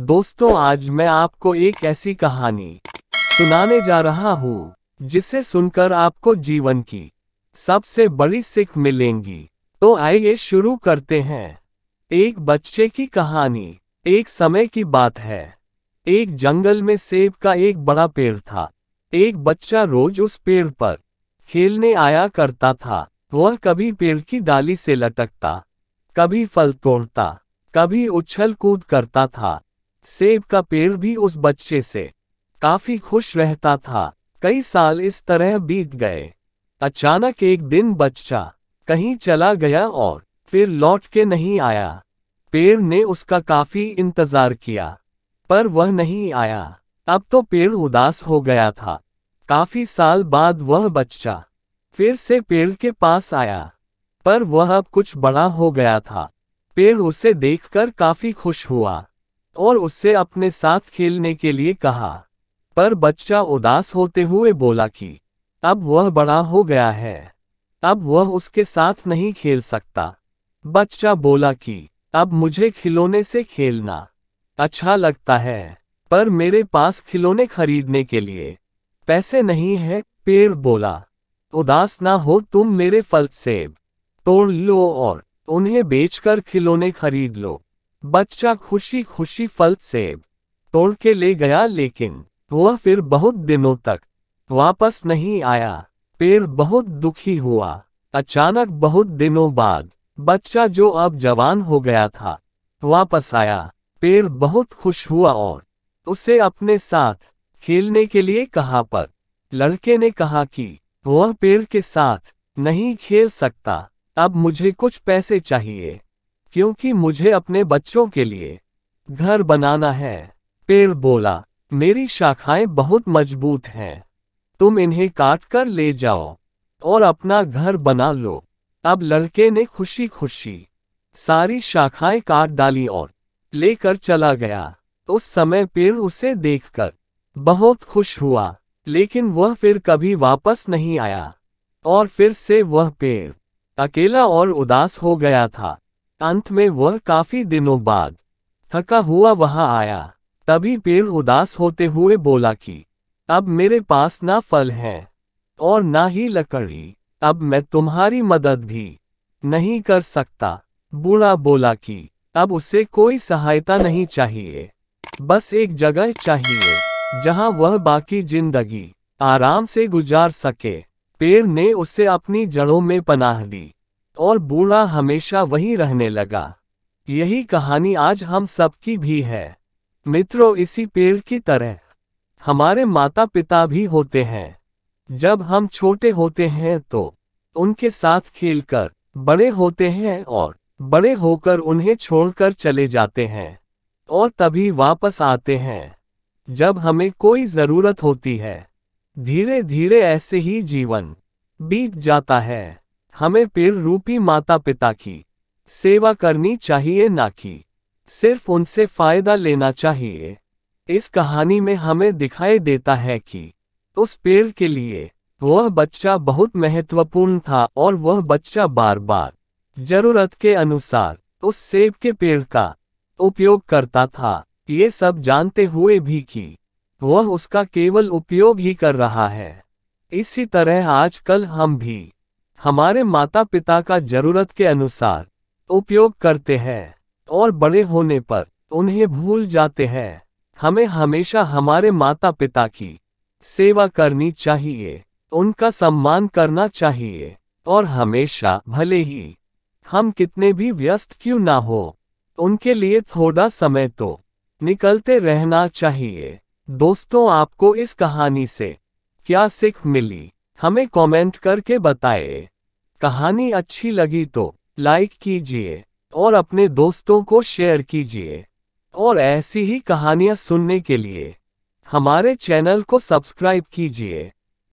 दोस्तों, आज मैं आपको एक ऐसी कहानी सुनाने जा रहा हूँ जिसे सुनकर आपको जीवन की सबसे बड़ी सीख मिलेंगी। तो आइए शुरू करते हैं। एक बच्चे की कहानी। एक समय की बात है। एक जंगल में सेब का एक बड़ा पेड़ था। एक बच्चा रोज उस पेड़ पर खेलने आया करता था। वह कभी पेड़ की डाली से लटकता, कभी फल तोड़ता, कभी उछल कूद करता था। सेब का पेड़ भी उस बच्चे से काफी खुश रहता था। कई साल इस तरह बीत गए। अचानक एक दिन बच्चा कहीं चला गया और फिर लौट के नहीं आया। पेड़ ने उसका काफी इंतजार किया, पर वह नहीं आया। अब तो पेड़ उदास हो गया था। काफी साल बाद वह बच्चा फिर से पेड़ के पास आया, पर वह अब कुछ बड़ा हो गया था। पेड़ उसे देखकर काफी खुश हुआ और उससे अपने साथ खेलने के लिए कहा, पर बच्चा उदास होते हुए बोला कि अब वह बड़ा हो गया है, अब वह उसके साथ नहीं खेल सकता। बच्चा बोला कि अब मुझे खिलौने से खेलना अच्छा लगता है, पर मेरे पास खिलौने खरीदने के लिए पैसे नहीं है। पेड़ बोला, उदास ना हो, तुम मेरे फल सेब तोड़ लो और उन्हें बेचकर खिलौने खरीद लो। बच्चा खुशी खुशी फल सेब तोड़ के ले गया, लेकिन वह फिर बहुत दिनों तक वापस नहीं आया। पेड़ बहुत दुखी हुआ। अचानक बहुत दिनों बाद बच्चा, जो अब जवान हो गया था, वापस आया। पेड़ बहुत खुश हुआ और उसे अपने साथ खेलने के लिए कहा, पर लड़के ने कहा कि वह पेड़ के साथ नहीं खेल सकता। अब मुझे कुछ पैसे चाहिए, क्योंकि मुझे अपने बच्चों के लिए घर बनाना है। पेड़ बोला, मेरी शाखाएं बहुत मजबूत हैं, तुम इन्हें काट कर ले जाओ और अपना घर बना लो। अब लड़के ने खुशी खुशी सारी शाखाएं काट डाली और लेकर चला गया। उस समय पेड़ उसे देखकर बहुत खुश हुआ, लेकिन वह फिर कभी वापस नहीं आया और फिर से वह पेड़ अकेला और उदास हो गया था। अंत में वह काफी दिनों बाद थका हुआ वहां आया। तभी पेड़ उदास होते हुए बोला कि अब मेरे पास ना फल है और ना ही लकड़ी, अब मैं तुम्हारी मदद भी नहीं कर सकता। बूढ़ा बोला कि अब उसे कोई सहायता नहीं चाहिए, बस एक जगह चाहिए जहां वह बाकी जिंदगी आराम से गुजार सके। पेड़ ने उसे अपनी जड़ों में पनाह दी और बूढ़ा हमेशा वहीं रहने लगा। यही कहानी आज हम सबकी भी है। मित्रों, इसी पेड़ की तरह हमारे माता पिता भी होते हैं। जब हम छोटे होते हैं तो उनके साथ खेलकर बड़े होते हैं और बड़े होकर उन्हें छोड़कर चले जाते हैं और तभी वापस आते हैं जब हमें कोई जरूरत होती है। धीरे धीरे ऐसे ही जीवन बीत जाता है। हमें पेड़ रूपी माता पिता की सेवा करनी चाहिए, ना कि सिर्फ उनसे फायदा लेना चाहिए। इस कहानी में हमें दिखाई देता है कि उस पेड़ के लिए वह बच्चा बहुत महत्वपूर्ण था और वह बच्चा बार बार जरूरत के अनुसार उस सेब के पेड़ का उपयोग करता था, ये सब जानते हुए भी कि वह उसका केवल उपयोग ही कर रहा है। इसी तरह आजकल हम भी हमारे माता पिता का जरूरत के अनुसार उपयोग करते हैं और बड़े होने पर उन्हें भूल जाते हैं। हमें हमेशा हमारे माता पिता की सेवा करनी चाहिए, उनका सम्मान करना चाहिए और हमेशा, भले ही हम कितने भी व्यस्त क्यों ना हो, उनके लिए थोड़ा समय तो निकलते रहना चाहिए। दोस्तों, आपको इस कहानी से क्या सीख मिली, हमें कमेंट करके बताएं। कहानी अच्छी लगी तो लाइक कीजिए और अपने दोस्तों को शेयर कीजिए और ऐसी ही कहानियां सुनने के लिए हमारे चैनल को सब्सक्राइब कीजिए।